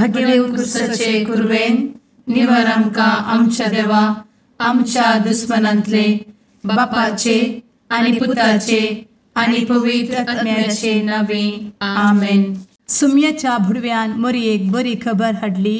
भगेवन कुर्साचे कुर्वेन निवार आमकां आमच्या देवा आमच्या दुस्मनांतले बापाचे आनी पुताचे आनी पवित्र आत्म्याचे नावे आमेन. सुम्याच्या भुडव्यान मरयेक बरी खबर हाडली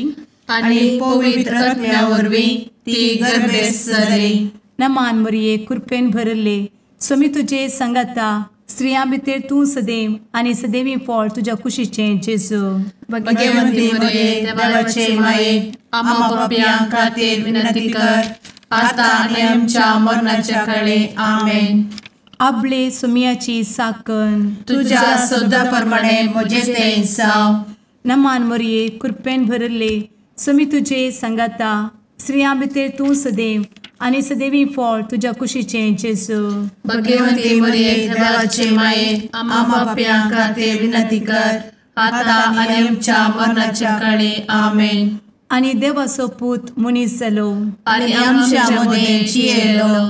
आनी पवित्र आत्म्या वरवीं ती गर्भेस जाली. नमान मरयेक कृपेन भरले सुमी तुजे संगता स्त्रियां भितर तूं सदैव आनी सदैवी फळ तुज्या कुशीचें जेजू. भगवंती मरिये देवाचे माये आम्हा पाप्यां खातीर विनंती कर आता आनी आमच्या मरणाच्या काळी आमेन. आपले सुमयाची साकन तुझ्या सोदा प्रमाणे म्हजे तें जाव. नमान मरये कृपेन भरले सुमी तुजे संगता स्त्रियां भितर तूं सदैव आनी सदैवी फळ तुज्या कुशीचें जेजू. भगवंती मरिये देवाचे माये आम्हा पाप्यां खातीर विनंती कर आता आनी आमच्या मरणाच्या काळी आमेन. आनी देवाचो पूत मनीस जालो आनी आमच्या मदीं जियेलो.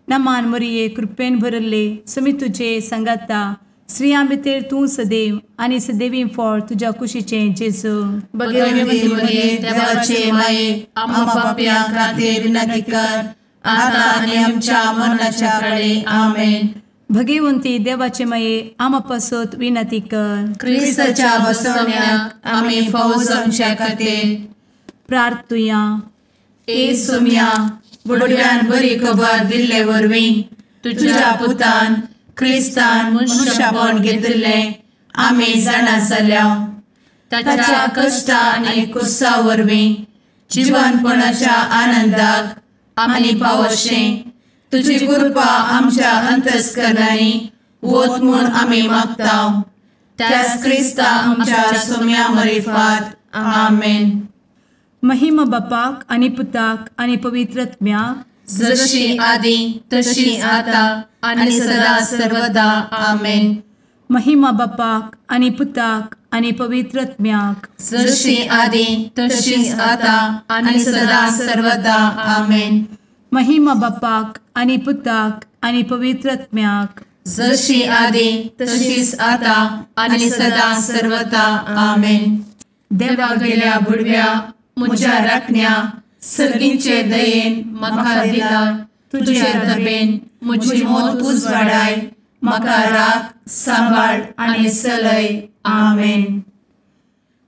नमान मरये कृपेन भरले सुमी तुजे संगता स्त्रियां भितर तूं सदैव आनी सदैवी फळ तुज्या कुशीचें जेजू. भगवंती मरिये देवाचे माये आम्हा पाप्यां खातीर विनंती कर आता आनी आमच्या मरणाच्या काळी आमेन. भगवंती देवाचे माये आमा पासत विनंती कर. क्रिस्ताच्या बसवण्याक आमी फावो जावच्या खातीर प्रार्थुया. ए सुम्या बुडव्यान बरी खबर दिल्ले वरवीं तुज्या पुतान क्रिस्तान मनशापण घेतिल्लें आमी जाणा जाल्या. ताच्या कश्टा आनी कुर्सा वरवीं जिवनपणाच्या आनंदाक आमी पावशें तुजी कृपा आमच्या अंतस्करणांनी वत म्हूण आमी मागतांव. त्याच क्रिस्ता आमच्या सुम्या मरिफात आमेन. महिमा बापाक आनी पुताक आनी पवित्र आत्म्याक जशी आदी तशी आता आनी सदा सर्वदा आमेन. महिमा बापाक आनी पुताक आनी पवित्र आत्म्याक जशी आदी तशीच आता आनी सदा सर्वदा आमेन. महिमा बापाक आनी पुताक आनी पवित्र आत्म्याक जशी आदी तशीच आता आनी सदा सर्वदा आमेन. देवा गेल्या बुडव्या म्हज्या राखण्या सर्गींचे दयेन म्हाका दिला तुजे दबेन म्हजी मोत उजवाडाय म्हाका राख सांबाळ आनी चलय आमेन.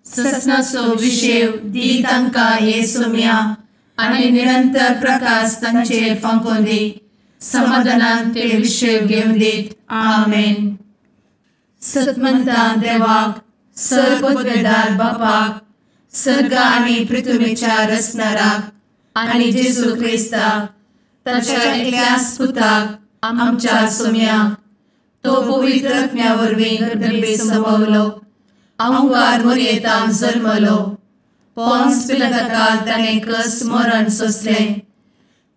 ससनाचो विशेव दी तांकां हे सुम्या आनी निरंतर प्रकाश तांचेर फांकून दी. समाधानान ते विशेव घेवन दीत आमेन. सतमंता देवाक सर्वपदवेदार बापाक सर्ग आनी पृथ्वीच्या रचणाराक आनी जेजू क्रिस्ताक ताच्या एकल्याच पुताक आमच्या सुम्याक तो पवित्र आत्म्या वरवीं गर्भे संभवलो. अंगार मरयेंत जल्मलो. पोन्स पिलाताकाल ताणें कस मरण सोंसलें.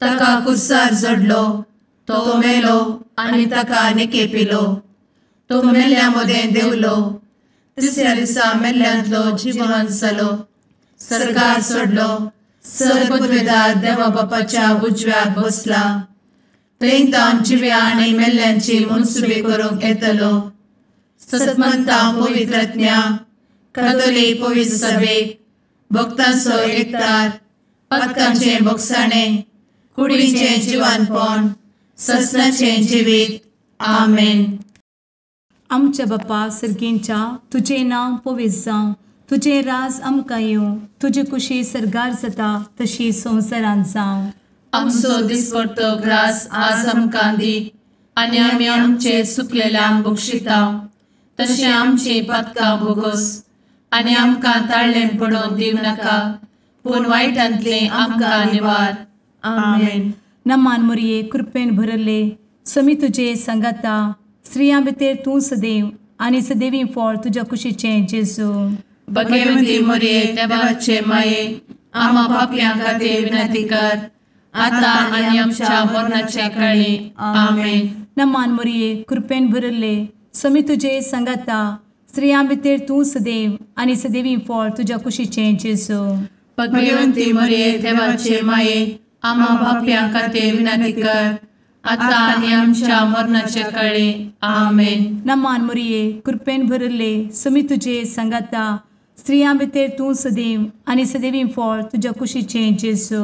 ताका कुर्सार जडलो. तो मेलो आनी ताका निकेपिलो. तो मेल्ल्या मदें देंवलो. तिसऱ्या दिसा मेल्ल्यांतलो जिवंत जालो. सर्गार चडलो. सर्वपदवेदार देवा बापाच्या उजव्याक बसला. थंय तान जिव्या आनी मेल्ल्यांची मनसुबी करूंक येतलो. सतमंता पवित्र आत्म्या कातोलीक पवित्र सभेक भक्तांचो एकठार पातकांचें भोगसाणें कुडीचें जिवनपण ससनाचें जिवीत आमेन. आमच्या बापा सर्गींच्या तुजें नांव पवित्र जावं. तुजें राज आमकां येवं. तुजी कुशी सर्गार जाता तशी संवसारांत जावं. आमचो दिसपडटो ग्रास आज आमकां दी आनी आमी आमचे चुकलेल्यांक बक्षितांव. तशें आमची पातकां भोगोस आनी आमकां ताळ्ळें पडोवन दिव नाका पूण वायटांतलें आमकां निवार आमेन. नमान मरये कृपेन भरले समी तुजे संगता स्त्रियां भितर तूं सदैव आनी सदैवी फळ तुज्या कुशीचें जेजू. भगवंती मरिये देवाचे माये आम्हा पाप्यां खातीर विनंती कर आता आनी आमच्या मरणाच्या काळी आमेन. नमान मरये कृपेन भरले समी तुजे संगता स्त्रियां भितर तूं सदैव आनी सदैवी फळ तुज्या कुशीचें जेजू. भगवंती मरिये देवाचे माये आम्हा पाप्यां खातीर विनंती कर आता आनी आमच्या मरणाच्या काळी आमेन. नमान मरये कृपेन भरले समी तुजे संगता स्त्रियां भितर तूं सदैव आनी सदैवी फळ तुज्या कुशीचें जेजू.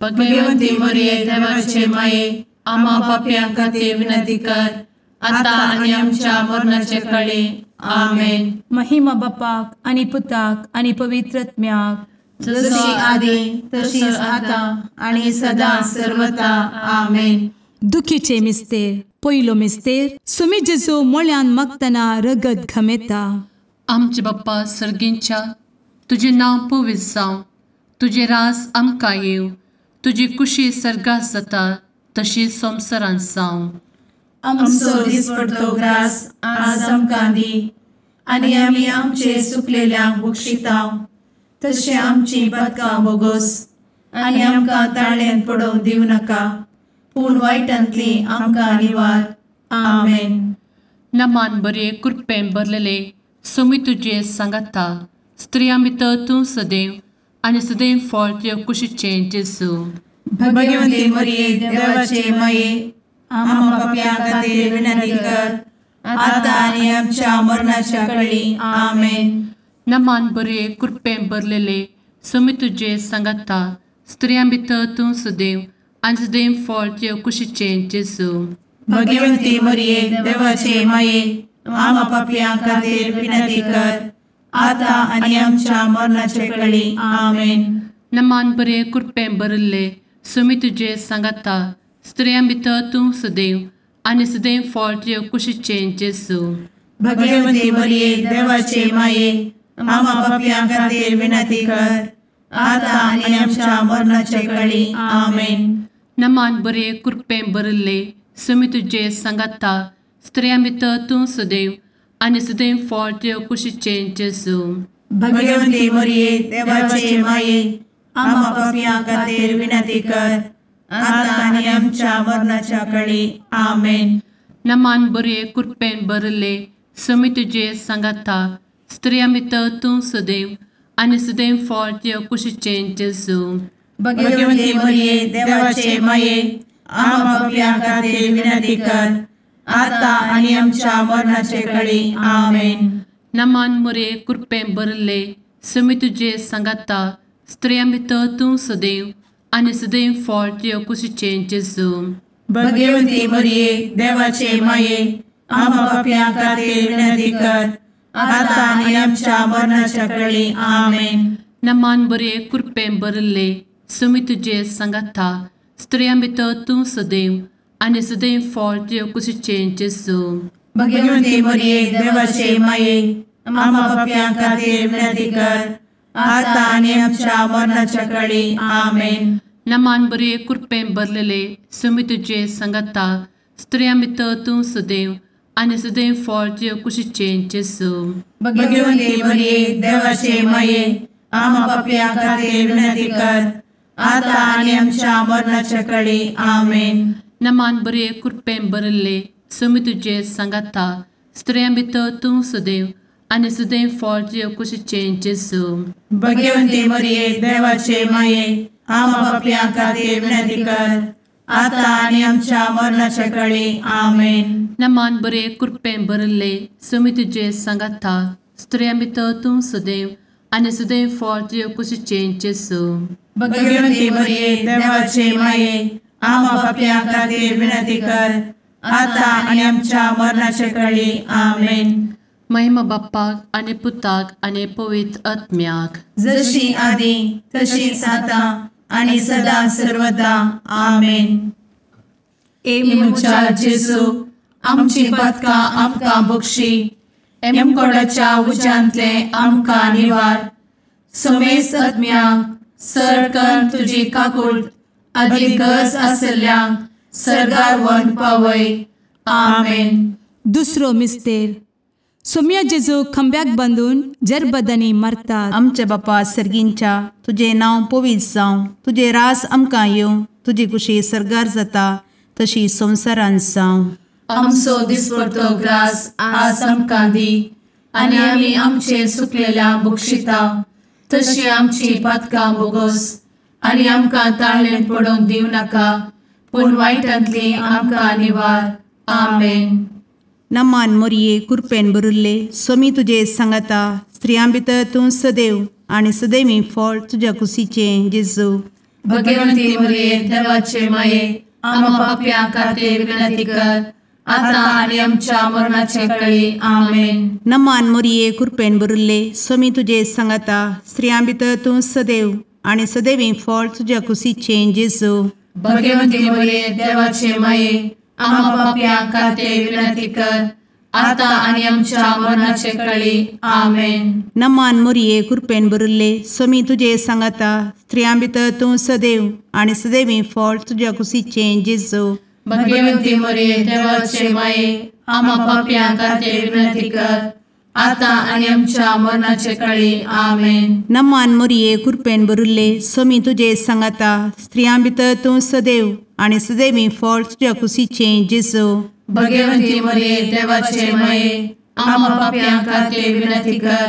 भगवंती मरिये देवाचे माये, आम्हा पाप्यां खातीर विनंती कर, आता आनी आमच्या मरणाचे काळी. आमेन. महिमा बापाक आनी पुताक आनी पवित्रत्म्याक, जशी आदी तशीच आता आणि सदा सर्वदा. आमेन. दुखीचे मिस्तेर. पयलो मिस्तेर. सुमी जेजू मोळ्यान मागतना रगत घामेता. आमचे बाप्पा सर्गींच्या, तुझे नांव पवित्र जावं, तुझे रास आमकां येव, तुजी कुशी सर्गात जाता तशी संवसारांत जावं. आमचो दिसपडटो ग्रास आज आमकां दी, आनी आमी आमचे सुकलेल्यांक बक्षितांव, तशें आमची पातकां बोगोस आनी आमकां ताळ्यान पडोवंक दिवं नाका, पूण वायटांतली आमकां निवार. आमेन. नमान बरे कृपेन भरलेले सोमी तुजे सांगाता, स्त्रियां भितर तूं सदैव आनी सदैव फळ तुज्या कुशीचें जेजू. भगवंती मरिये देवाचे माये, आम्हा पाप्यां खातीर विनंती कर, आता आनी आमच्या मरणाच्या काळी. आमेन. नमान बरे कृपेन भरलेले सोमी तुजे सांगाता, स्त्रियां भितर तूं सदैव आनी सदैव फळ तुज्या कुशीचें जेजू. भगवंती मरिये देवाचे माये, आम्हा पाप्यां खातीर विनंती कर, आता आनी आमच्या मरणाचे काळी. आमेन. नमान बरे कृपेन भरले सोमी तुजे सांगाता, स्त्रियां भितर तूं सदैव आनी सदैव फळ तुज्या कुशीचें जेजू. भगवंती मरिये देवाचे माये, आम्हा पाप्यां खातीर विनंती कर, आता आनी आमच्या मरणाचे काळी. आमेन. नमान बरे कृपेन भरले सोमी तुजे सांगाता, स्त्रियां भितर तूं सदैव आनी सदैव फळ तुज्या कुशीचें जेजू. भगवंती मरिये देवाचे माये, आम्हा पाप्यां खातीर विनंती कर, आता आनी आमच्या मरणाच्या काळी. आमेन. नमान बरे कृपेन भरले सोमी तुजे सांगाता, स्त्रियां भितर तूं सदैव आनी सदैव फळ तुज्या कुशीचें जेजू. भगवंती मरिये देवाचे माये, आम्हा पाप्यां खातीर विनंती कर, आता आनी आमच्या मरणाचे काळी. आमेन. नमान बरे कृपेन भरले सोमी तुजे सांगाता, स्त्रियां भितर तूं सदैव आनी सदैव फळ तुज्या कुशीचें जेजू. भगवंती मरिये देवाचे माये, आम्हा पाप्यां खातीर विनंती कर, आता आनी आमच्या मरणाच्या काळी. आमेन. नमान बरे कृपेन भरले सोमी तुजे सांगाता, स्त्रियां भितर तूं सदैव आनी सदैव फळ तुज्या कुशीचें जेजू. भगवंती मरिये देवाचे माये, आम्हा पाप्यां खातीर विनंती कर, आता आनी आमच्या मरणाच्या काळी. आमेन. नमान बरे कृपेन भरलेले सोमी तुजे सांगाता, स्त्रियां भितर तूं सदैव आनी सदैव फळ तुज्या कुशीचें जेजू. भगवंती मरिये देवाचे माये, आम्हा पाप्यां खातीर विनंती कर, आता आनी आमच्या मरणाच्या काळी. आमेन. नमान बरे कृपेन भरले सोमी तुजे सांगाता, स्त्रियां भितर तूं सदैव आनी सदैव फळ तुज्या कुशीचें जेजू. भगवंती मरिये देवाचे माये, आम्हा पाप्यां खातीर विनंती कर, आता आनी आमच्या मरणाच्या काळी. आमेन. नमान बरे कृपेन भरले सोमी तुजे सांगाता, स्त्रियां भितर तूं सदैव आनी सदैव फळ तुज्या कुशीचें जेजू. भगवंती मरिये देवाचे माये, आम्हा पाप्यां खातीर विनंती कर, आता आनी आमच्या मरणाच्या काळी. आमेन. महिमा बाप्पाक आनी पुताक आनी पवित्र आत्म्याक, जशी आदी तशीच आता आनी सदा सर्वदा. आमेन. मुचा जेजू, आमची पातकां आमकां बक्षी, एमकोडाच्या उज्यांतले आमकां निवार. समेस्त आत्म्यांक सरकन तुजी काकूट, आदी गरज आसल्यांक सर्गार व्हरून पावय. आमेन. दुसरो मिस्तेर. सोम्या जेजू खंब्याक बांदून जरबदांनी मारतात. आमचे बापा सर्गींच्या, तुझे नांव पवित्र जावं, तुझे रास आमकां येवं, तुजी कुशी सर्गार जाता तशी संवसारांत जावं. आमचो दिसपडटो ग्रास आज आमकां दी, आनी आमी आमचे सुकलेल्यांक बक्षितांव, तशी आमची पातकां बोगोस आनी आमकां ताळ्यान पडोवंक दिवं नाका, पूण वायटांतली आमकां निवार. आमेन. नमान मरिये कृपेन भरुल्ले सोमी तुजे सांगाता, स्त्रियां भितर तूं सदैव आणि सदैवी फळ तुझ्या कुशीचें जेजू. भगवंती मरिये देवाचे माये आम्हा पाप्यां खातीर विनंती कर आता आणि आमच्या मरणाचे काळी आमेन. नमान मोरये कृपेन भरिल्ले स्वामी तुजे सांगाता स्त्रियां भितर तूं सदैव आणि सदैवी फळ तुझ्या कुशीचें जेजू. भगवंती मरिये देवाचे माये आम्हा पाप्यां खातीर विनंती कर आता आणि आमच्या मरणाचे काळी आमेन. नमान मोरये कृपेन भरिल्ले स्वामी तुजे सांगाता स्त्रियां भितर तूं सदैव आणि सदैवी फळ तुझ्या कुशीचें जेजू. भगवंती मरिये देवाचे माये आम्हा पाप्यां खातीर विनंती कर आता आणि आमच्या मरणाचे काळी आमेन. नमान मोरये कृपेन भरिल्ले स्वामी तुजे सांगाता स्त्रियां भितर तूं सदैव आणि सदैवी फळ तुझ्या कुशीचें जेजू. भगवंती मरिये देवाचे माये आम्हा पाप्यां खातीर विनंती कर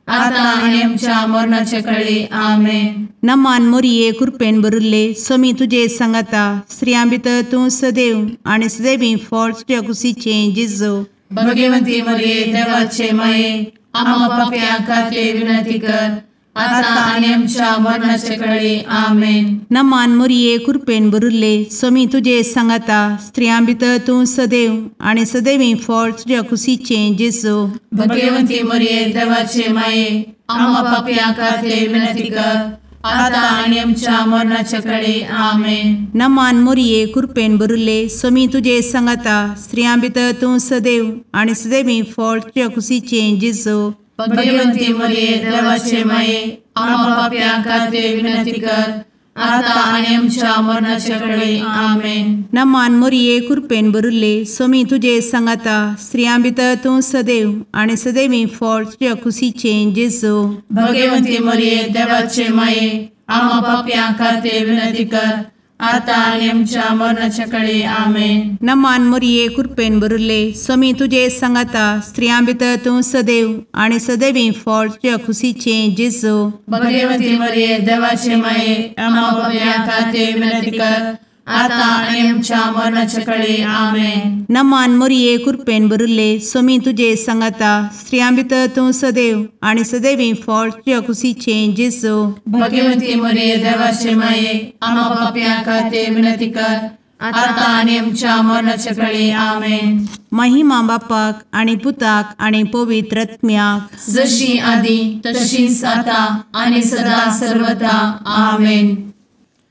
आता आणि आमच्या मरणाचे काळी आमेन. नमान मोरये कृपेन भरिल्ले स्वामी तुजे सांगाता स्त्रियां भितर तूं सदैव आणि सदैवी फळ तुझ्या कुशीचें जेजू. भगवंती मरिये देवाचे माये आम्हा पाप्यां खातीर विनंती कर आता आणि आमच्या मरणाचे काळी आमेन. नमान मोरये कृपेन भरिल्ले स्वामी तुजे सांगाता स्त्रियां भितर तूं सदैव आणि सदैवी फळ तुझ्या कुशीचें जेजू. भगवंती मरिये देवाचे माये आम्हा पाप्यां खातीर विनंती कर आता आणि आमच्या मरणाचे काळी आमेन. नमान मोरये कृपेन भरिल्ले स्वामी तुजे सांगाता स्त्रियां भितर तूं सदैव आणि सदैवी फळ तुझ्या कुशीचें जेजू. भगवंती मरिये देवाचे माये आम्हा पाप्यां खातीर विनंती कर आता आणि आमच्या मरणाचे काळी आमेन. नमान मोरये कृपेन भरिल्ले स्वामी तुजे सांगाता स्त्रियां भितर तूं सदैव आणि सदैवी फळ तुझ्या कुशीचें जेजू. भगवंती मरिये देवाचे माये आम्हा पाप्यां खातीर विनंती कर आता आणि आमच्या मरणाच्या काळी आमेन. नमान मोरये कृपेन भरिल्ले स्वामी तुजे सांगाता स्त्रियां भितर तूं सदैव आणि सदैवी फळ तुझ्या कुशीचें जेजू. भगवंती मरिये देवाचे माये आम्हा पाप्यां खातीर विनंती कर आता आणि आमच्या मरणाच्या काळी आमेन. नमान मोरये कृपेन भरिल्ले स्वामी तुजे सांगाता स्त्रियां भितर तूं सदैव आणि सदैवी फळ तुझ्या कुशीचें जेजू. भगवंती मरिये देवाचे माये आम्हा पाप्यां खातीर विनंती कर आता आणि आमच्या मरणाच्या काळी आमेन. महिमा बापाक आणि पुताक आणि पवित्र आत्म्याक जशी आधी तशीच आता आणि सदा सर्वदा आमेन.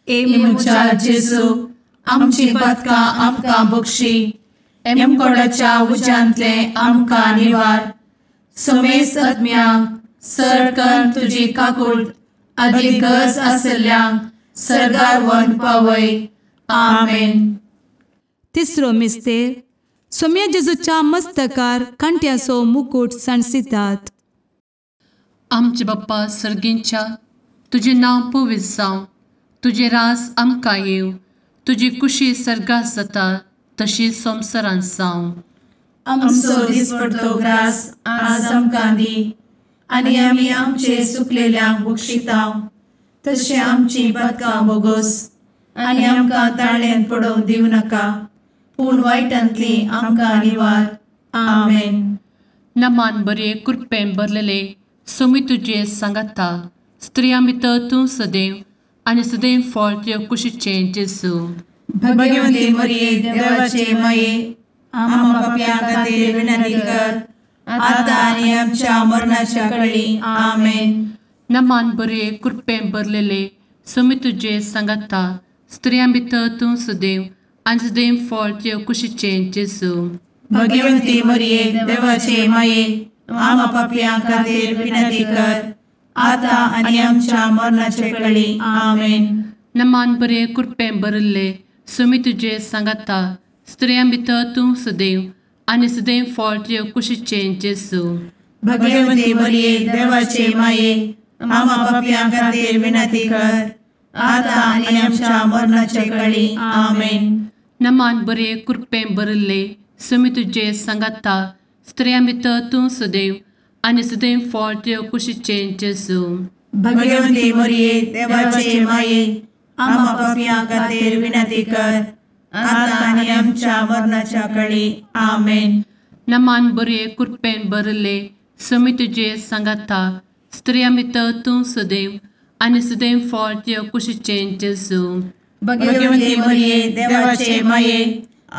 एमच्या जेजू आमची पदकां आमकां बक्षी एमकोडाच्या उज्यांतले आमकां निवार. समेस्त आत्म्यांक सरकन तुजी काकूट अधिक गरज आसल्ल्यांक सरगार व्हरून पावय. आमेन. तिसरो मिस्तेर सोम्या जेजूच्या मस्तकार कांट्याचो मुकुट सणसितात. आमचे बाप्पा सर्गींच्या तुझे नांव पवित्र जावं तुझे रास आमकां येव तुजी कुशी सर्गास जाता तशी संवसारांत जावं. आमचो दिसपडटो ग्रास आज आमकां दी आनी आमी आमचे सुकलेल्यांक बक्षितांव तशें आमची पदकां बोगोस आनी आमकां ताळ्यान पडोवंक दिवं नाका पूण वायटांतली आमकां निवार. आमेन. नमान बरे कृपेन भरलेले सोमी तुजे सांगाता स्त्रियां भितर तूं सदैव आनी सदैव फळ तुज्या कुशीचें जेजू. भगवंती मरिये देवाचे माये आम्हा पाप्यां खातीर विनंती कर आता आनी आमच्या मरणाच्या काळी आमेन. नमान बरे कृपेन भरलेले सोमी तुजे सांगाता स्त्रियां भितर तूं सदैव आनी सदैव फळ तुज्या कुशीचें जेजू. भगवंती मरिये देवाचे माये आम्हा पाप्यां खातीर विनंती कर आता आनी आमच्या मरणाचे काळी आमेन. नमान बरे कृपेन भरले सोमी तुजे सांगाता स्त्रियां भितर तूं सदैव आनी सदैव फळ तुज्या कुशीचें जेजू. भगवंती मरिये देवाचे माये आम्हा पाप्यां खातीर विनंती कर आता आनी आमच्या मरणाचे काळी आमेन. नमान बरे कृपेन भरले सोमी तुजे सांगाता स्त्रियां भितर तूं सदैव आनी सदैव फळ तुज्या कुशीचें जेजू. भगवंती मरिये देवाचे माये आम्हा पाप्यां खातीर विनंती कर आता आनी आमच्या मरणाच्या काळी आमेन. नमान बरे कृपेन भरले सुमी तुझे सांगाता स्त्रियां भितर तूं सदैव आनी सदैव फळ तुझ्या कुशीचें जेजू. भगवंती मरिये देवाचे माये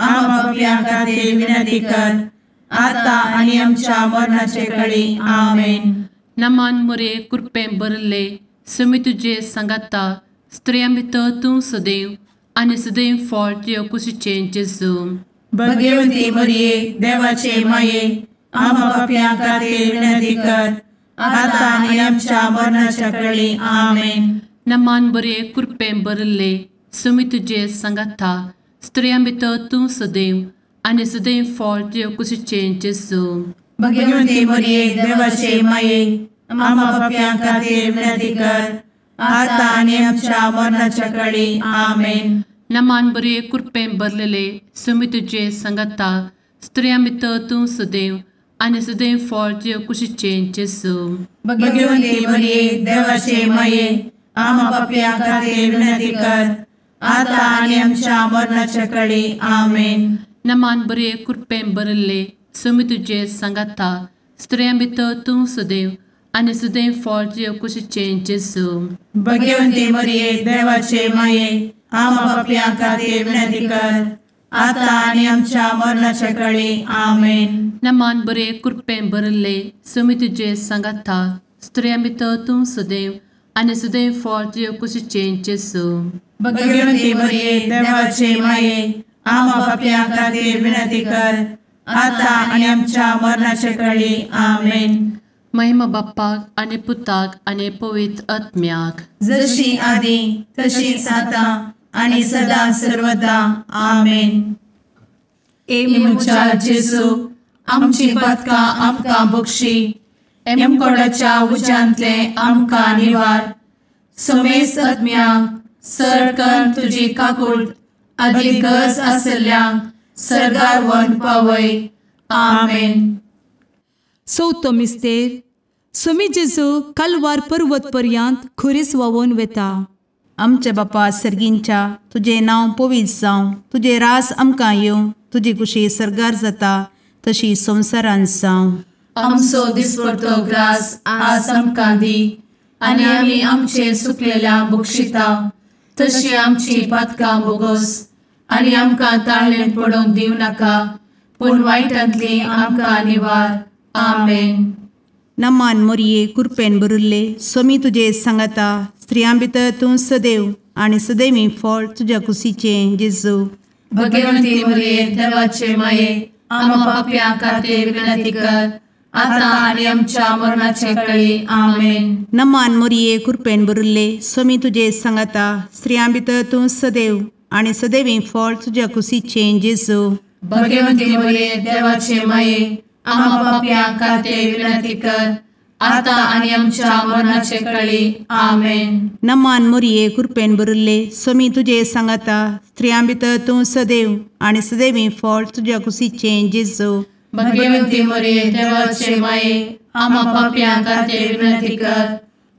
आम्हा पापियां खातीर विनंती कर आता आनी आमच्या मरणाचे काळी आमेन. नमान मोरे कृपें भरले सुमी तुझे सांगाता स्त्रियां भितर तूं सदैव आनी सदैव फळ तुझ्या कुशीचें जेजू. भगवंती मरिये देवाचे माये आम्हा पापियां खातीर विनंती कर आता आनी आमच्या मरणाच्या काळी आमेन. नमान बरे कृपें भरले सुमी तुझे सांगाता स्त्रियां भितर तूं सदैव आनी सदैव फळ तुझ्या कुशीचें जेजू. भगवंती मरिये देवाचे माये आम्हा पापियां खातीर विनंती कर आता आनी आमच्या मरणाच्या काळी आमेन. नमान बरे कृपें भरलेले सुमी तुझे सांगाता स्त्रियां भितर तूं सदैव आनी सदैव फळ तुझ्या कुशीचें जेजू. भगवंती मरिये देवाचे माये आम्हा पापियां खातीर विनंती कर आता आनी आमच्या मरणाच्या काळी आमेन. नमान बरे कृपें भरले सुमी तुझे सांगाता स्त्रियां भितर तूं सदैव आनी सदैव फळ तुझ्या कुशीचें जेजू. भगवंती मरिये देवाचे माये आम्हा पापियां खातीर विनंती कर आता आनी आमच्या मरणाच्या काळी आमेन. नमान बरे कृपें भरले सुमी तुझे सांगाता स्त्रियां भितर तूं सदैव आनी सदैव फळ तुझ्या कुशीचें जेजू. भगवंती मरिये देवाचे माये आम्हा पापियां खातीर विनंती कर आता आनी आमच्या मरणाच्या काळी आमेन. महिमा बाप्पाक आनी पुताक आनी पवित्र आत्म्याक जशी आदी तशीच आता आनी सदा सर्वदा आमेन. मुचा जेजू आमची पदकां आमकां बक्षी एमकोडाच्या उज्यांतले आमकां निवार. समेस्त आत्म्यांक सरकन तुजी काकूट अधिक गरज आसल्यांक सरगार व्हरून पावय. आमेन. चवथो मिस्तेर सुमी जेजू कलवार पर्वत पर्यंत खुरीस व्हांवून वेता. आमचे बापा सर्गींच्या तुझे नांव पवित्र जावं, तुझे रास आमकां येवं, तुजी कुशी सरगार जाता तशी संवसारांत जावं. आमचो दिसपडटो ग्रास आज आमकां दी आनी आमी आमचे सुकलेल्यांक बक्षिता तशी आमची पातकां बोगोस आनी आमकां ताळ्ळेन पडोवंक दिवं नाका पूण वायटांतली आमकां निवार. आमेन. नमान मोरये कृपेन भरिल्ले सोमी तुजे सांगाता स्त्रियां भितर तूं सदैव आनी सदैवी फळ तुज्या कुशीचें जेजू. भगवंती मरिये देवाचे माये आम्हा पाप्यां खातीर विनंती कर आता आनी आमच्या मरणाचे काळी. आमेन. नमान मोरये कृपेन भरिल्ले सोमी तुजे सांगाता स्त्रियां भितर तूं सदैव आनी सदैवी फळ तुज्या कुशीचें जेजू. भगवंती मरिये देवाचे माये आम्हा पाप्यां खातीर विनंती कर आता आनी आमच्या मरणाचे काळी. आमेन. नमान मोरये कृपेन भरिल्ले सोमी तुजे सांगाता स्त्रियां भितर तूं सदैव आनी सदैवी फळ तुज्या कुशीचें जेजू. भगवंती मरिये देवाचे माये आम्हा पाप्यां खातीर विनंती कर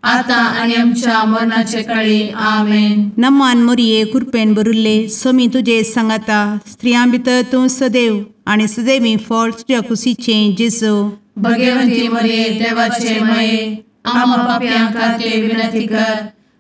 आता आनी आमच्या मरणाचे काळी. आमेन. नमान मोरये कृपेन भरिल्ले सोमी तुजे सांगाता स्त्रियां भितर तूं सदैव आनी सदैवी फळ तुज्या कुशीचें जेजू. भगवंती मरिये देवाचे माये आम्हा पाप्यां खातीर विनंती कर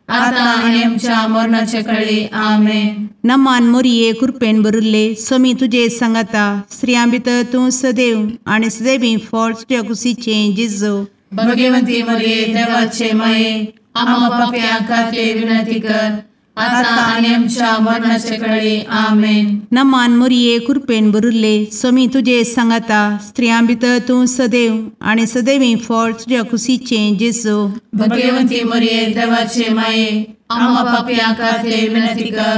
आता आनी आमच्या मरणाचे काळी. आमेन. नमान मोरये कृपेन भरिल्ले सोमी तुजे सांगाता स्त्रियां भितर तूं सदैव आनी सदैवी फळ तुज्या कुशीचें जेजू. भगवंती मरिये देवाचे माये आम्हा पाप्यां खातीर विनंती कर आता आनी आमच्या मरणाचे काळी. आमेन. नमान मोरये कृपेन भरिल्ले सोमी तुजे सांगाता स्त्रियां भितर तूं सदैव आनी सदैवी फळ तुज्या कुशीचें जेजू. भगवंती मरिये देवाचे माये आम्हा पाप्यां खातीर विनंती कर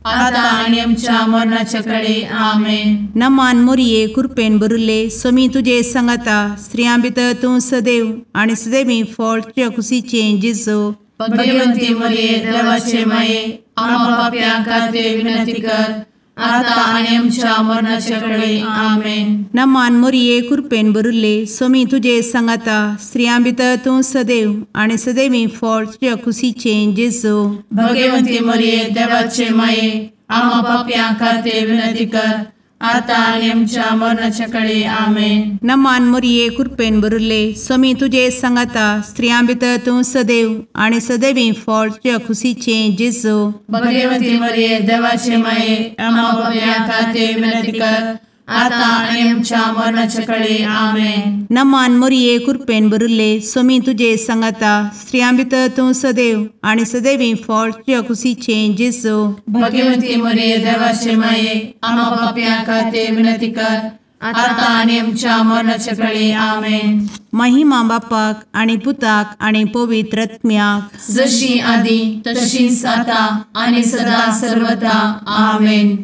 आता आनी आमच्या मरणाचे काळी. आमेन. नमान मोरये कृपेन भरिल्ले सोमी तुजे सांगाता स्त्रियां भितर तूं सदैव आनी सदैवी फळ तुज्या कुशीचें जेजू. भगवंती मरिये देवाचे माये आम्हा पाप्यां खातीर विनंती कर आता आनी आमच्या मरणाचे काळी. आमेन. नमान मोरये कृपेन भरिल्ले सोमी तुजे सांगाता स्त्रियां भितर तूं सदैव आनी सदैवी फळ तुज्या कुशीचें जेजू. भगवंती मरिये देवाचे माये आम्हा पाप्यां खातीर विनंती कर आता आणि आमच्या मरणाच्या काळी आमेन. नमान मोरये कृपेन बरुले स्वामी तुझे सांगाता स्त्रियां भितर तूं सदैव आणि सदैवी फळ तुझ्या खुशीचे जेजू. भगवती मरिये देवाचे माये आम्हा पापियां खातीर विनंती कर, आता आणि आमच्या मरणाच्या काळी आमेन. नमान मोरये कृपेन बरुले स्वामी तुझे सांगाता स्त्रियां भितर तूं सदैव आणि सदैवी फळ तुझ्या खुशीचे जेजू. भगवती मरिये देवाचे माये आम्हा पापियां खातीर विनंती कर, आता आणि आमच्या मरणाच्या काळी आमेन. महिमा बापाक आणि पुताक आणि पवित्र आत्म्याक, जशी आधी तशीच आता आणि सदा सर्वदा आमेन.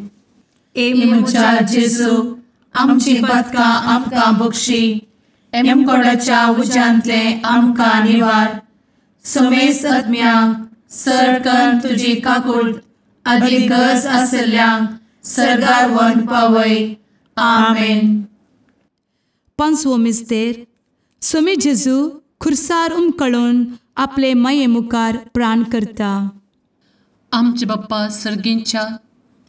ए मुचा जेजू आमची पदकां आमकां बक्षी, एमकोडाच्या उज्यांतले आमकां निवार. समेस्त आत्म्यांक सरकन तुजी काकूट अधिक गरज आसल्ल्यांक सरगार व्हरून पावय. आमेन. पांचवो मिस्तेर. स्वामी जेजू खुर्सार उमकळून आपले माये मुखार प्राण करता. आमचे बाप्पा सर्गींच्या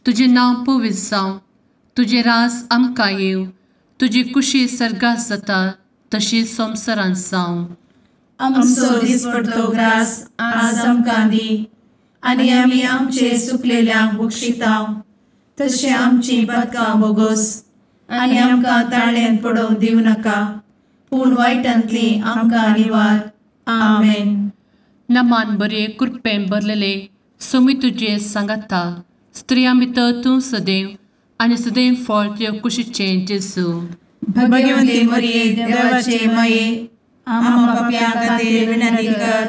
तुझे नांव पवित्र जावं, तुझे राज आमकां येव, तुजी कुशी सर्गात जाता तशी संवसारांत जावं. आमचो दिसपडटो ग्रास आज आमकां दी, आनी आमी आमचे सुकलेल्यांक बक्षितांव. तशें आमची पदकां बोगोस आनी आमकां ताळ्यान पडोवंक दिवं नाका, पूण वायटांतली आमकां निवार. आमेन. नमान बरे कृपेन भरलेले स्वामी तुझे सांगाता स्त्रियां भितर तूं सदैव आणि सदैव फळ तुझ्या कुशीचे जेजू. भगवती मरिये देवाचे माये आम्हा पापियां खातीर विनंती कर,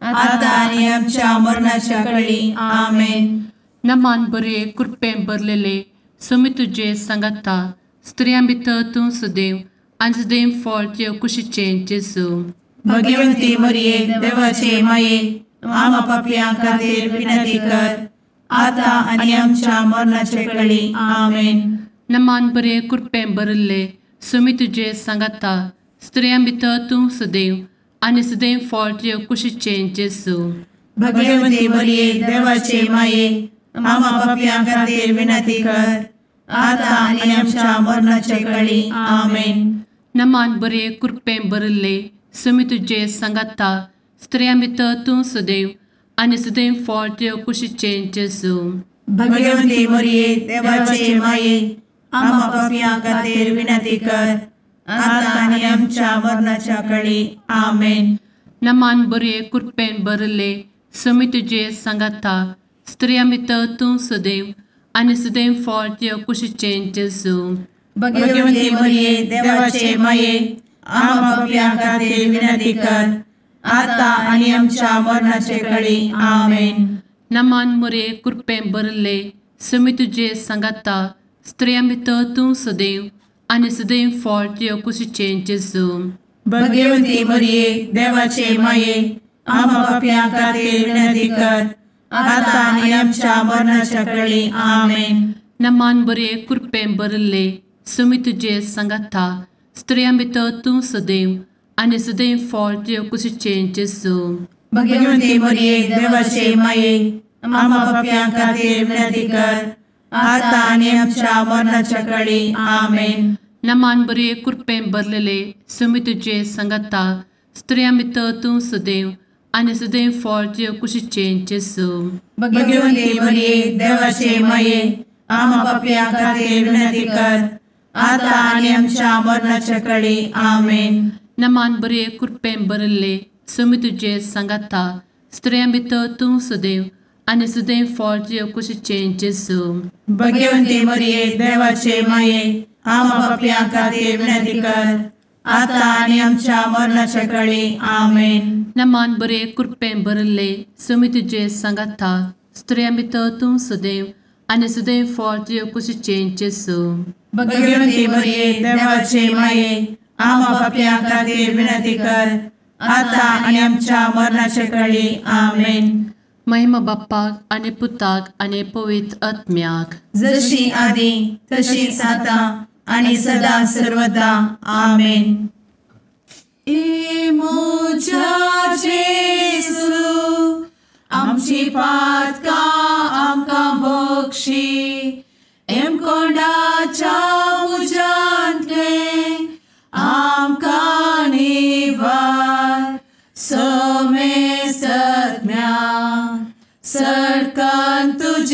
आता आनी आमच्या मरणाच्या काळी आमेन. नमान बरे कृपेन भरलेले स्वामी तुझे सांगाता स्त्रियां भितर तूं सदैव आणि सदैव फळ तुझ्या कुशीचे जेजू. भगवती मरिये देवाचे माये आम्हा पापियां खातीर विनंती कर, आता आनी आमच्या मरणाच्या काळी आमेन. नमान बरे कृपेन भरले स्वामी तुझे सांगाता स्त्रियां भितर तूं सदैव आणि सदैव फळ तुझ्या कुशीचे जेजू. भगवती मरिये देवाचे माये आम्हा पापियां खातीर विनंती कर, आता आनी आमच्या मरणाच्या काळी आमेन. नमान बरे कृपेन भरले स्वामी तुझे सांगाता स्त्रियां भितर तूं सदैव आणि सदैव फळ तुझ्या कुशीचे जेजू. भगवती मरिये देवाचे माये आम्हा पापियां खातीर विनंती कर, आता आनी आमच्या मरणाच्या काळी आमेन. नमान बरे कृपेन भरले स्वामी तुझे सांगाता स्त्रियां भितर तूं सदैव आणि सदैव फळ तुझ्या कुशीचे जेजू. भगवती मरिये देवाचे माये आम्हा पापियां खातीर विनंती कर, आता आनी आमच्या मरणाच्या काळी आमेन. नमान बरे कृपेन भरले स्वामी तुझे सांगाता स्त्रियां भितर तूं सदैव आणि सदैव फळ तुझ्या कुशीचे जेजू. भगवती मरिये देवाचे माये आम्हा पापियां खातीर विनंती कर, आता आनी आमच्या मरणाच्या काळी आमेन. नमान बरे कृपेन भरले स्वामी तुझे सांगाता स्त्रियां भितर तूं सदैव आणि सदैव फळ तुझ्या कुशीचे जेजू. भगवती मरिये देवाचे माये आम्हा पापियां खातीर विनंती कर, आता आनी आमच्या मरणाच्या काळी आमेन. नमान बरे कृपेन भरलेले स्वामी तुझे सांगाता स्त्रियां भितर तूं सदैव आणि सदैव फळ तुझ्या कुशीचे जेजू. भगवती मरिये देवाचे माये आम्हा पापियां खातीर विनंती कर, आता आनी आमच्या मरणाच्या काळी आमेन. नमान बरे कृपेन भरले स्वामी तुझे सांगाता स्त्रियां भितर तूं सदैव आणि सदैव फळ तुझ्या कुशीचे जेजू. भगवती मरिये देवाचे माये आम्हा पापियां खातीर विनंती कर, आता आनी आमच्या मरणाच्या काळी आमेन. नमान बरे कृपेन भरले स्वामी तुझे सांगाता स्त्रियां भितर तूं सदैव आणि सदैव फळ तुझ्या कुशीचे जेजू. भगवती मरिये देवाचे माये आम्हा पापियां खातीर विनंती कर, आता आनी आमच्या मरणाच्या काळी आमेन. महिमा बाप्पाक आणि पुताक आणि पवित्र आत्म्याक, जशी आधी तशीच आता आणि सदा सर्वदा आमेन. ए मोजा जेसू आमची पातकां आमकां बक्षी, एम कोंडाच्या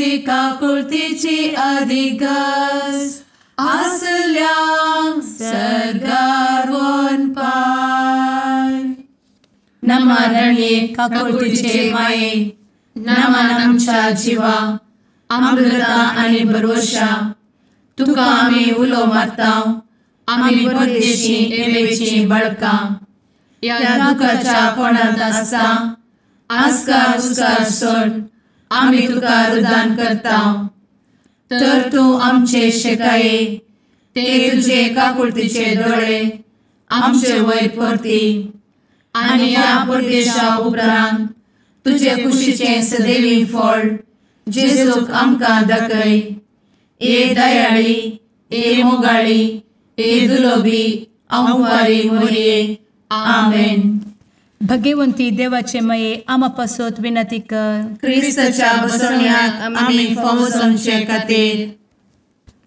तुजी काकुळतीची अधिगस आसल्या सरगार वन पाय. नमारणे काकुळतीचे माये नमान आमच्या जिवा अमृता आणि भरोशा तुका आम्ही उलो मारता. आम्ही परदेशी येवेची बळका या दुखाच्या कोणात असता आस्कार उस्कार सोड आम्ही तुका रुदान करता. तर तू आमचे शेकाये ते तुझे काकुळतीचे डोळे आमचे वयर परती आणि या परदेशा उपरांत तुझे कुशीचे सदैवी फळ जेजूक आमकां दाखय. ए दयाळी ए मोगाळी ए दुलोबी अंवारी मोरये. आमेन. भगवंती देवाचे मये आमापासोत विनंती कर. क्रिस्ताच्या बसवण्याक आम्ही फावो समचे खातीर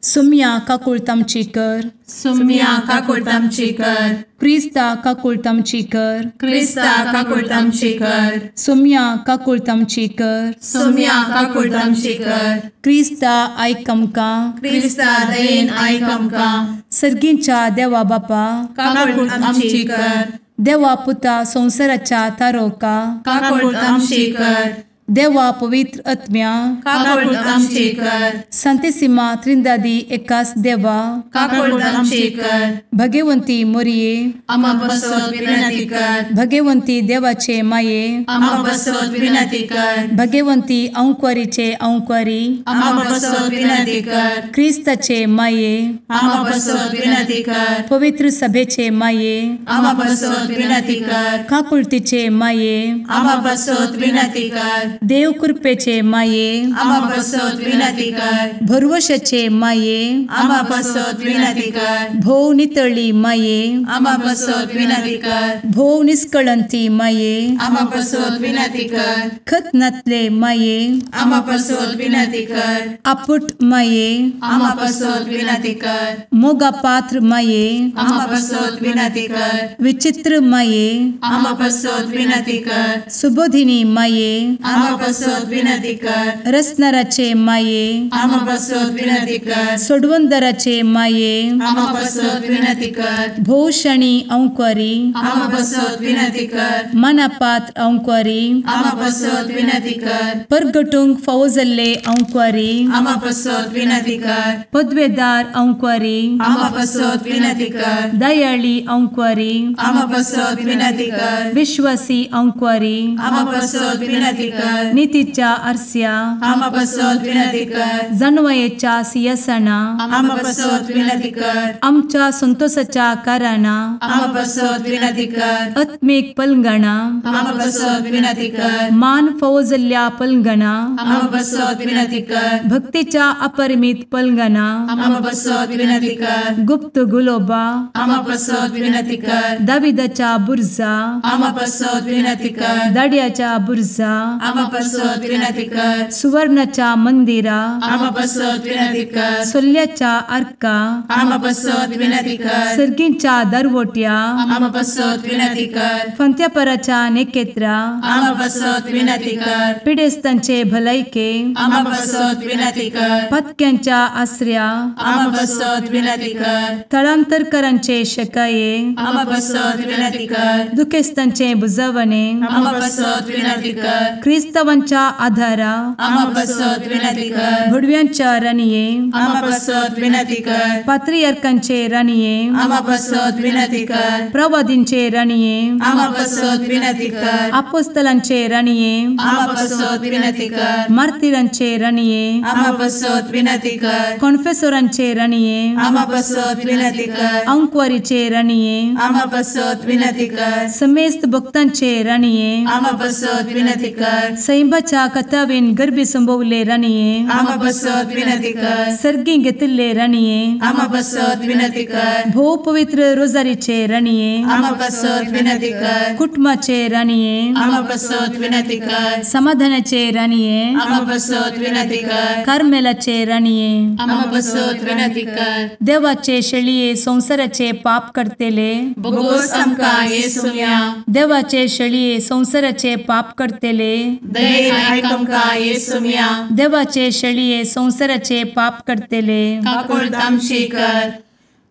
सुम्या काकुळतामची कर. सुम्या काकुळतामची कर. क्रिस्ता काकुळतामची कर. क्रिस्ता काकुळतामची कर. सुम्या काकुळतामची कर. सुम्या काकुळतामची कर. क्रिस्ता आयक आमकां. क्रिस्ता दयेन आयक आमकां. सर्गींच्या देवा बापा काकुळतामची कर. देवा पुता संसाराच्या तारोका काकुळतामची कर. देवा पवित्र आत्म्या काकुळतामची कर. सांतेसिमा त्रिंदादी एकाच देवा काकुळतामची कर. भगवंती मोरये आम्हा बसवत विनंती कर. भगवंती देवाचे माये आम्हा बसवत विनंती कर. भगवंती अंक्वारीचे अंक्वारी आम्हा बसवत विनंती कर. ख्रिस्ताचे माये आम्हा बसवत विनंती कर. पवित्र सभेचे माये आम्हा बसवत विनंती कर. काकुळतीचे माये आम्हा बसवत विनंती कर. देव कृपेचे माये आम्हा बसवत विनंती कर. भरवशाचे माये आम्हा बसवत विनंती कर. भोव नितळी माये आम्हा बसवत विनंती कर. भोव निष्कळंती माये आम्हा बसवत विनंती कर. खतनातले माये आम्हा बसवत विनंती कर. आपुट माये आम्हा बसवत विनंती कर. मोगा पात्र माये आम्हा बसवत विनंती कर. विचित्र माये आम्हा बसवत विनंती कर. सुबोधिनी माये आम्हा बसवत विनंती कर. रसनाराचे माये आम्हा बसवत विनंती कर. सोडवंदराचे माये आम्हा बसवत विनंती कर. भोषणी अंक्वारी आम्हा बसवत विनंती कर. मनापात्र अंक्वारी आम्हा बसवत विनंती कर. परगटूंक फौजल्ले अंक्वारी आम्हा बसवत विनंती कर. पदवेदार अंक्वारी आम्हा बसवत विनंती कर. दयाळी अंक्वारी आम्हा बसवत विनंती कर. विश्वासी अंक्वारी आम्हा बसवत विनंती कर. नीतीच्या आरस्या आम्हा बसवत विनंती कर. जणवयेच्या सिंहासना आम्हा बसवत विनंती कर. आमच्या संतोषाच्या कारणा आम्हा बसवत विनंती कर. आत्मिक पलंगणा आम्हा बसवत विनंती कर. मान फौजल्ल्या पलंगणा आम्हा बसवत विनंती कर. भक्तीच्या अपरिमित पलंगणा आम्हा बसवत विनंती कर. गुप्त गुलोबा आम्हा बसवत विनंती कर. दाविदाच्या बुरजा आम्हा बसवत विनंती कर. दाडियाच्या बुरजा आम्हा बसवत विनंती कर. सुवर्णाच्या मंदिरा आम्हा बसवत विनंती कर. सोल्याच्या अर्का आम्हा बसवत विनंती कर. सर्गींच्या दरवोट्या आम्हा बसवत विनंती कर. फंत्यापराच्या नेकेत्रा आम्हा बसवत विनंती कर. पिडेस्तांचे भलायके आम्हा बसवत विनंती कर. पथक्यांच्या आश्रया आम्हा बसवत विनंती कर. स्थळांतरकरांचे शकाये आम्हा बसवत विनंती कर. दुखेस्तांचे बुजावणे आम्हा बसवत विनंती कर. ख्रिस्तवांच्या आधारा आम्हा बसवत विनंती कर. भडव्यांच्या राणीये आम्हा बसवत विनंती कर. पात्रियार्कांचे राणीये आम्हा बसवत विनंती कर. प्रवादींचे राणीये आम्हा बसवत विनंती कर. अपोस्तलांचे राणीये आम्हा बसवत विनंती कर. मार्तिरांचे राणीये आम्हा बसवत विनंती कर. कॉन्फेसोरांचे राणीये आम्हा बसवत विनंती कर. अंक्वारीचे राणीये आम्हा बसवत विनंती कर. समेस्त भक्तांचे राणीये आम्हा बसवत विनंती कर. सैंबाच्या कथावेन गर्भी संभवले राणीये आम्हा बसवत विनंती कर. सर्गी घेतले राणीये आम्हा बसवत विनंती कर. भो पवित्र रोजारीचे राणीये आम्हा बसवत विनंती कर. कुटुंबाचे राणीये आम्हा बसवत विनंती कर. समाधानाचे राणीये आम्हा बसवत विनंती कर. कार्मेलाचे राणीये आम्हा बसवत विनंती कर. देवाचे शेळीये संसाराचे पाप करतेले बघोस आमकां येसुया. देवाचे शेळीये संसाराचे पाप करतेले दये आयक आमकां येसू मिया देवाचे शेळये संवसाराचे पाप करतेले काकूळ आमची कर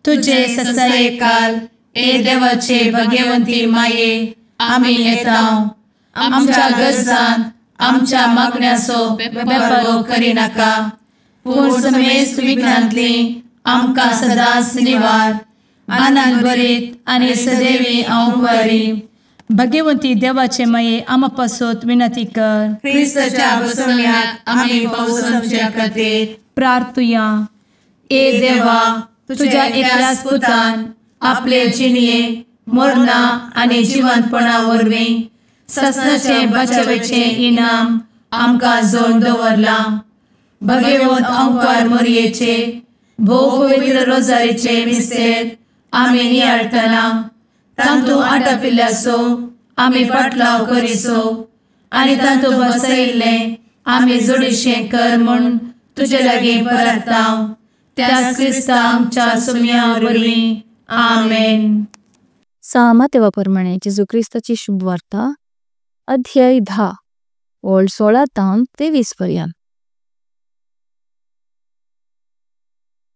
तुझे ससाये काल ए देवाचे भगवंती माये आमी येता आमच्या गरजांत आमच्या मागण्याचो बेपारो करी नाका पूण समेस्त विघ्नांतली आमकां सदांच निवार आनंद बरीत आनी सदैवी अंकुरी भगवंती देवाचे माये आमा पासत विनंती कर क्रिस्ताच्या बसवण्यात आमी पावसाच्या खातीर प्रार्थुया ए देवा तुझ्या एकल्याच पुतान आपले जिणये मरणा आनी जिवंतपणा वरवीं ससनाचे बचावेचे इनाम आमकां जोड दवरला भगवंत अंकार मोरयेचे भोव पवित्र रोजारीचे मिस्तेर आमी नियाळटना तांतू आटपिल्ल्यासो आमी पाटलाव करिसो आनी तांतू बसयिल्ले आमी जोडीशें कर म्हूण तुजे लागीं परतांव त्याच क्रिस्ता आमच्या सुम्या वरवीं आमेन. सामा तेवा प्रमाणे जेजू क्रिस्ताची शुभ वार्ता अध्याय 10 ओळ 16 तावन 23 पर्यंत.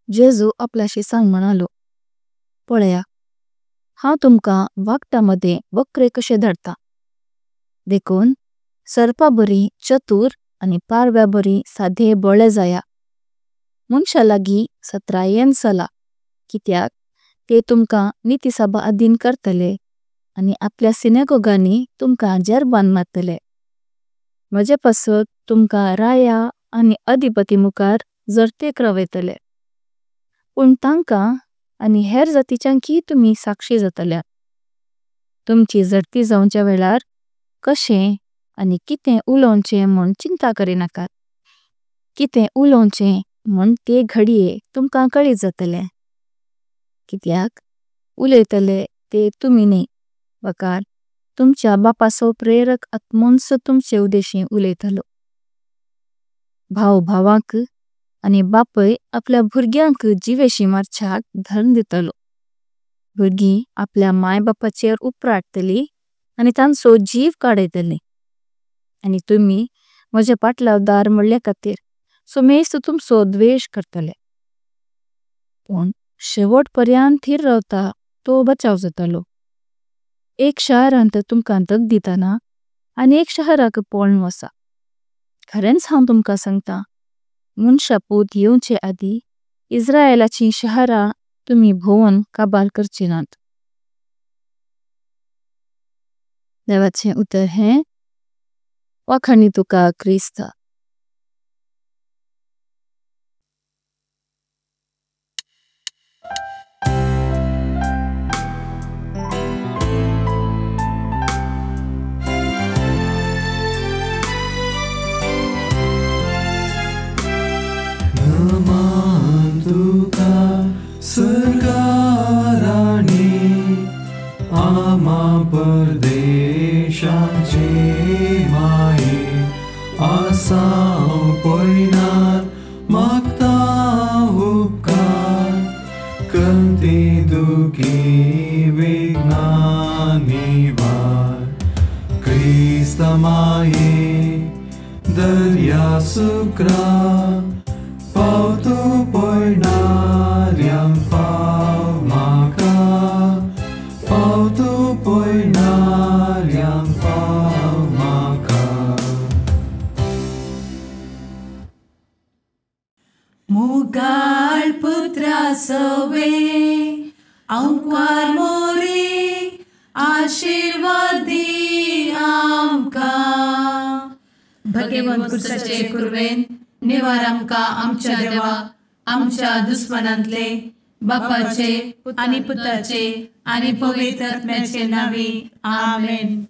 जेजू आपल्याशी सांग म्हणालो, पळया हांव तुमकां वागटामध्ये बकरे कशे धाडटा. देखून सर्पा बरी चतूर आनी पारव्या बरी साधे बोळे जाया. मनशा लागीं सत्रायेन चला, कित्याक ते तुमकां नितीसभा अधीन करतले आनी आपल्या सिनेगोगांनी तुमकां जेरबान मारतले. म्हजे पासत तुमकां राया आनी अधिपती मुखार जरतेक रवयतले. पूण तांकां आनी हेर जातीच्यांकी तुमी साक्षी जातल्या. तुमची जरती जावच्या वेळार कशें आनी कितें उलोवचें म्हूण चिंता करिनाकात. कितें उलोवचें म्हूण ते घडये तुमकां कळीत जातलें. कित्याक उलयतले ते तुमी न्ही, वकार तुमच्या बापाचो प्रेरक आत्मोंच तुमचे उदेशीं उलयतलो. भाव भावाक आनी बापय आपल्या भुरग्यांक जिवेशी मारच्याक धर्म दितलो. भुरगीं आपल्या माय बापाचेर उपराटतली आनी तांचो जीव काडयतली. आनी तुमी म्हजे पाटलावदार म्हणले खातीर समेस्त तुमचो द्वेष करतले. पूण शेवट पर्यंत थीर रावता तो बचाव जातलो. एक शहरांत तुमकां दग दितना आनी एक शहराक पळोवन वसा. खरेंच हांव तुमकां सांगता, मनशा पूत येवचे आदी इस्रायेलाची शहरां तुमी भोंवन काबाल करची नात. देवाचें उतर हें, वाखाणी तुका क्रिस्ता. परदेशाचे माये आसां पळयनार मागता उपकार कंती दुखी वेदनांनी वार. क्रिस्ता माये दर्या सुक्रा पावतो पळयणाऱ्यांक पाव म्हाका. पावतो पळयणाऱ्यांक पाव म्हाका. मुगाळ पुत्रा सवे अंकार मोरी आशीर्वाद दी आमकां. भगवंत क्रिस्ताचे कुरवेन निवार आमकां आमच्या देवा आमच्या दुस्मनांतले बापाचे आनी पुताचे आनी पवित्र आत्म्याचे नावी. आमेन.